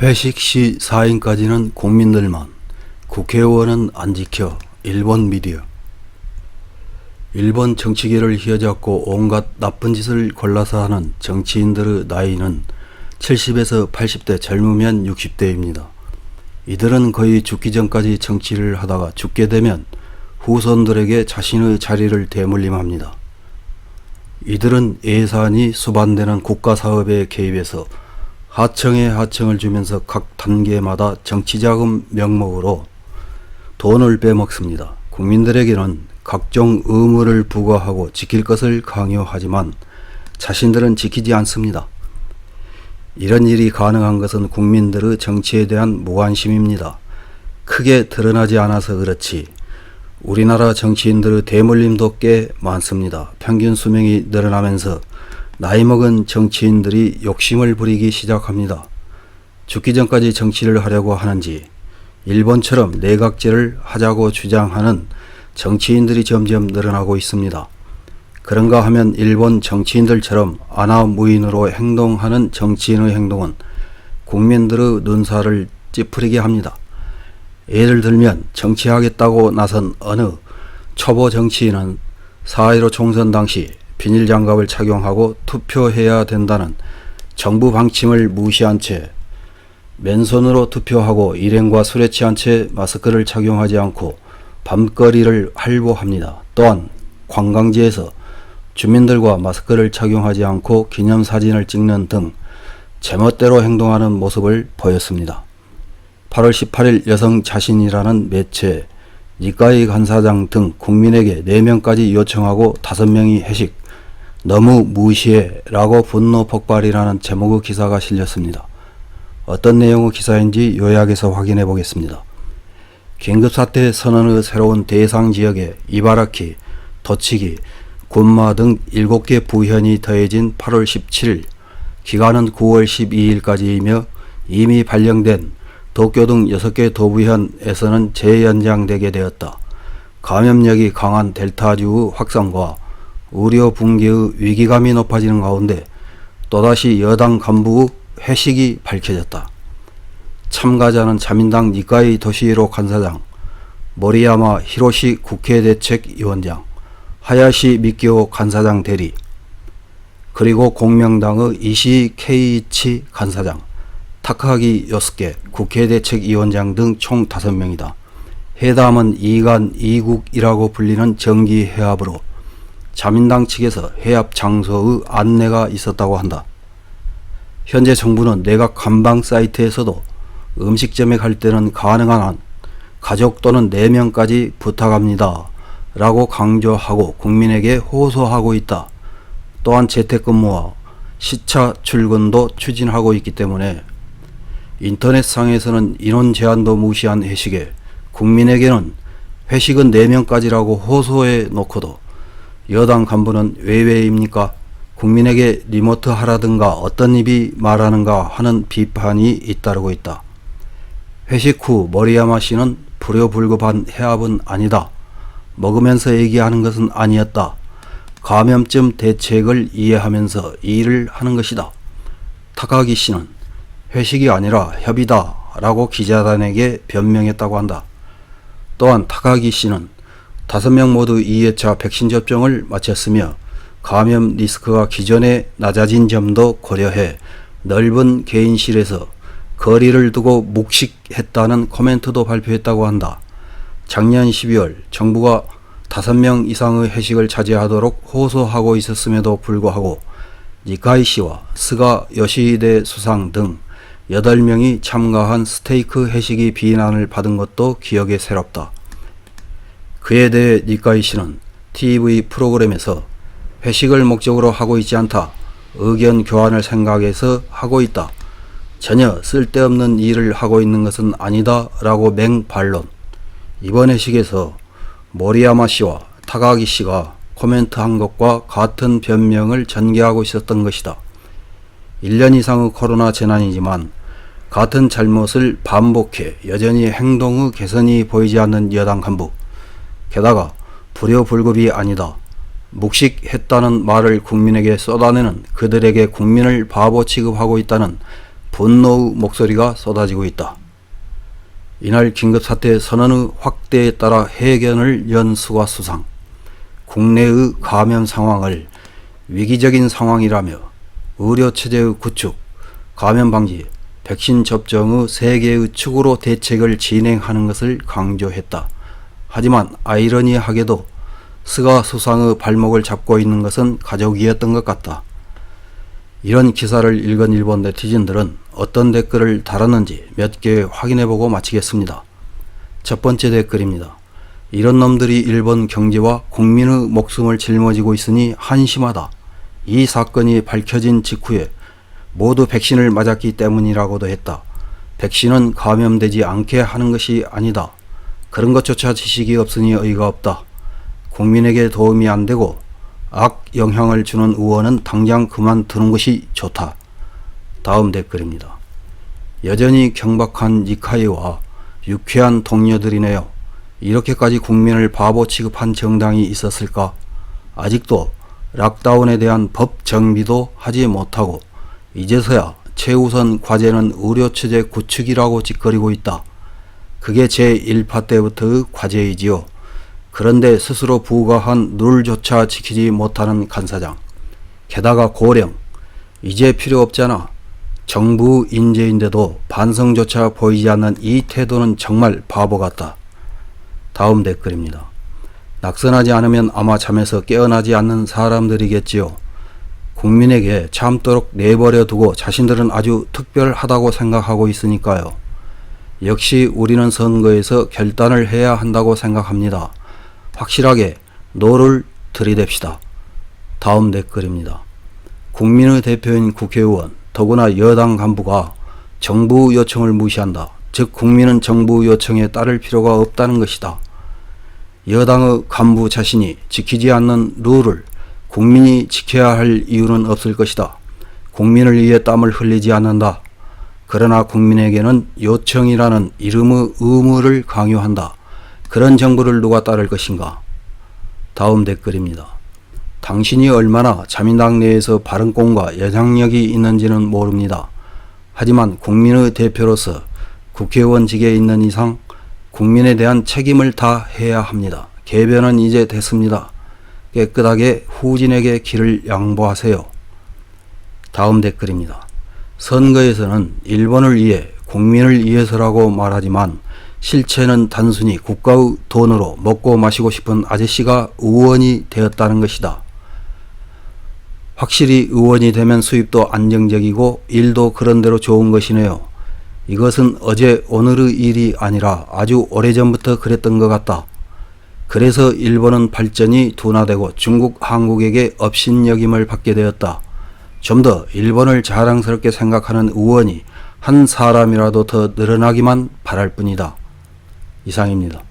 회식 시 4인까지는 국민들만, 국회의원은 안 지켜. 일본 미디어. 일본 정치계를 휘어잡고 온갖 나쁜 짓을 골라서 하는 정치인들의 나이는 70에서 80대, 젊으면 60대입니다. 이들은 거의 죽기 전까지 정치를 하다가 죽게 되면 후손들에게 자신의 자리를 대물림합니다. 이들은 예산이 수반되는 국가사업에 개입해서 하청에 하청을 주면서 각 단계마다 정치자금 명목으로 돈을 빼먹습니다. 국민들에게는 각종 의무를 부과하고 지킬 것을 강요하지만 자신들은 지키지 않습니다. 이런 일이 가능한 것은 국민들의 정치에 대한 무관심입니다. 크게 드러나지 않아서 그렇지 우리나라 정치인들의 대물림도 꽤 많습니다. 평균 수명이 늘어나면서 나이 먹은 정치인들이 욕심을 부리기 시작합니다. 죽기 전까지 정치를 하려고 하는지 일본처럼 내각제를 하자고 주장하는 정치인들이 점점 늘어나고 있습니다. 그런가 하면 일본 정치인들처럼 아나무인으로 행동하는 정치인의 행동은 국민들의 눈살을 찌푸리게 합니다. 예를 들면 정치하겠다고 나선 어느 초보 정치인은 4.15 총선 당시 비닐장갑을 착용하고 투표해야 된다는 정부 방침을 무시한 채 맨손으로 투표하고 일행과 술에 취한 채 마스크를 착용하지 않고 밤거리를 활보합니다. 또한 관광지에서 주민들과 마스크를 착용하지 않고 기념사진을 찍는 등 제멋대로 행동하는 모습을 보였습니다. 8월 18일 여성자신이라는 매체, 니카이 간사장 등 국민에게 4명까지 요청하고 5명이 회식, 너무 무시해 라고 분노 폭발이라는 제목의 기사가 실렸습니다. 어떤 내용의 기사인지 요약해서 확인해 보겠습니다. 긴급사태 선언의 새로운 대상 지역에 이바라키, 도치기, 군마 등 7개 부현이 더해진 8월 17일, 기간은 9월 12일까지이며 이미 발령된 도쿄 등 6개 도부현에서는 재연장되게 되었다. 감염력이 강한 델타주의 확산과 의료 붕괴의 위기감이 높아지는 가운데 또다시 여당 간부의 회식이 밝혀졌다. 참가자는 자민당 니카이 도시히로 간사장, 모리야마 히로시 국회대책위원장, 하야시 미키오 간사장 대리, 그리고 공명당의 이시 케이이치 간사장, 타카기 요스케 국회대책위원장 등 총 5명이다. 회담은 이간 이국이라고 불리는 정기회합으로 자민당 측에서 회합 장소의 안내가 있었다고 한다. 현재 정부는 내각 간방 사이트에서도 음식점에 갈 때는 가능한 한 가족 또는 4명까지 부탁합니다 라고 강조하고 국민에게 호소하고 있다. 또한 재택근무와 시차 출근도 추진하고 있기 때문에 인터넷상에서는 인원 제한도 무시한 회식에 국민에게는 회식은 4명까지라고 호소해 놓고도 여당 간부는 왜입니까? 국민에게 리모트 하라든가 어떤 입이 말하는가 하는 비판이 잇따르고 있다. 회식 후 모리야마 씨는 불효불급한 해합은 아니다. 먹으면서 얘기하는 것은 아니었다. 감염증 대책을 이해하면서 일을 하는 것이다. 타카기 씨는 회식이 아니라 협의다 라고 기자단에게 변명했다고 한다. 또한 타카기 씨는 5명 모두 2회차 백신 접종을 마쳤으며 감염 리스크가 기존에 낮아진 점도 고려해 넓은 개인실에서 거리를 두고 묵식했다는 코멘트도 발표했다고 한다. 작년 12월 정부가 5명 이상의 회식을 자제하도록 호소하고 있었음에도 불구하고 니카이 씨와 스가 요시히데 수상 등 8명이 참가한 스테이크 회식이 비난을 받은 것도 기억에 새롭다. 그에 대해 니카이 씨는 TV 프로그램에서 회식을 목적으로 하고 있지 않다. 의견 교환을 생각해서 하고 있다. 전혀 쓸데없는 일을 하고 있는 것은 아니다 라고 맹반론. 이번 회식에서 모리야마 씨와 타카기 씨가 코멘트한 것과 같은 변명을 전개하고 있었던 것이다. 1년 이상의 코로나 재난이지만 같은 잘못을 반복해 여전히 행동의 개선이 보이지 않는 여당 간부. 게다가 불효불급이 아니다. 묵식했다는 말을 국민에게 쏟아내는 그들에게 국민을 바보 취급하고 있다는 분노의 목소리가 쏟아지고 있다. 이날 긴급사태 선언의 확대에 따라 해견을 연 수가 수상, 국내의 감염 상황을 위기적인 상황이라며 의료체제의 구축, 감염 방지, 백신 접종의 3개의 축으로 대책을 진행하는 것을 강조했다. 하지만 아이러니하게도 스가 수상의 발목을 잡고 있는 것은 가족이었던 것 같다. 이런 기사를 읽은 일본 네티즌들은 어떤 댓글을 달았는지 몇 개 확인해보고 마치겠습니다. 첫 번째 댓글입니다. 이런 놈들이 일본 경제와 국민의 목숨을 짊어지고 있으니 한심하다. 이 사건이 밝혀진 직후에 모두 백신을 맞았기 때문이라고도 했다. 백신은 감염되지 않게 하는 것이 아니다. 그런 것조차 지식이 없으니 어이가 없다. 국민에게 도움이 안 되고 악 영향을 주는 의원은 당장 그만두는 것이 좋다. 다음 댓글입니다. 여전히 경박한 니카이와 유쾌한 동료들이네요. 이렇게까지 국민을 바보 취급한 정당이 있었을까? 아직도 락다운에 대한 법 정비도 하지 못하고 이제서야 최우선 과제는 의료체제 구축이라고 짓거리고 있다. 그게 제1파 때부터의 과제이지요. 그런데 스스로 부과한 룰조차 지키지 못하는 간사장. 게다가 고령. 이제 필요 없잖아. 정부 인재인데도 반성조차 보이지 않는 이 태도는 정말 바보 같다. 다음 댓글입니다. 낙선하지 않으면 아마 잠에서 깨어나지 않는 사람들이겠지요. 국민에게 참도록 내버려 두고 자신들은 아주 특별하다고 생각하고 있으니까요. 역시 우리는 선거에서 결단을 해야 한다고 생각합니다. 확실하게 노를 들이댑시다. 다음 댓글입니다. 국민의 대표인 국회의원, 더구나 여당 간부가 정부 요청을 무시한다. 즉 국민은 정부 요청에 따를 필요가 없다는 것이다. 여당의 간부 자신이 지키지 않는 룰을 국민이 지켜야 할 이유는 없을 것이다. 국민을 위해 땀을 흘리지 않는다. 그러나 국민에게는 요청이라는 이름의 의무를 강요한다. 그런 정부를 누가 따를 것인가? 다음 댓글입니다. 당신이 얼마나 자민당 내에서 발언권과 영향력이 있는지는 모릅니다. 하지만 국민의 대표로서 국회의원직에 있는 이상 국민에 대한 책임을 다해야 합니다. 개변은 이제 됐습니다. 깨끗하게 후진에게 길을 양보하세요. 다음 댓글입니다. 선거에서는 일본을 위해 국민을 위해서라고 말하지만 실체는 단순히 국가의 돈으로 먹고 마시고 싶은 아저씨가 의원이 되었다는 것이다. 확실히 의원이 되면 수입도 안정적이고 일도 그런대로 좋은 것이네요. 이것은 어제 오늘의 일이 아니라 아주 오래전부터 그랬던 것 같다. 그래서 일본은 발전이 둔화되고 중국, 한국에게 업신여김을 받게 되었다. 좀 더 일본을 자랑스럽게 생각하는 의원이 한 사람이라도 더 늘어나기만 바랄 뿐이다. 이상입니다.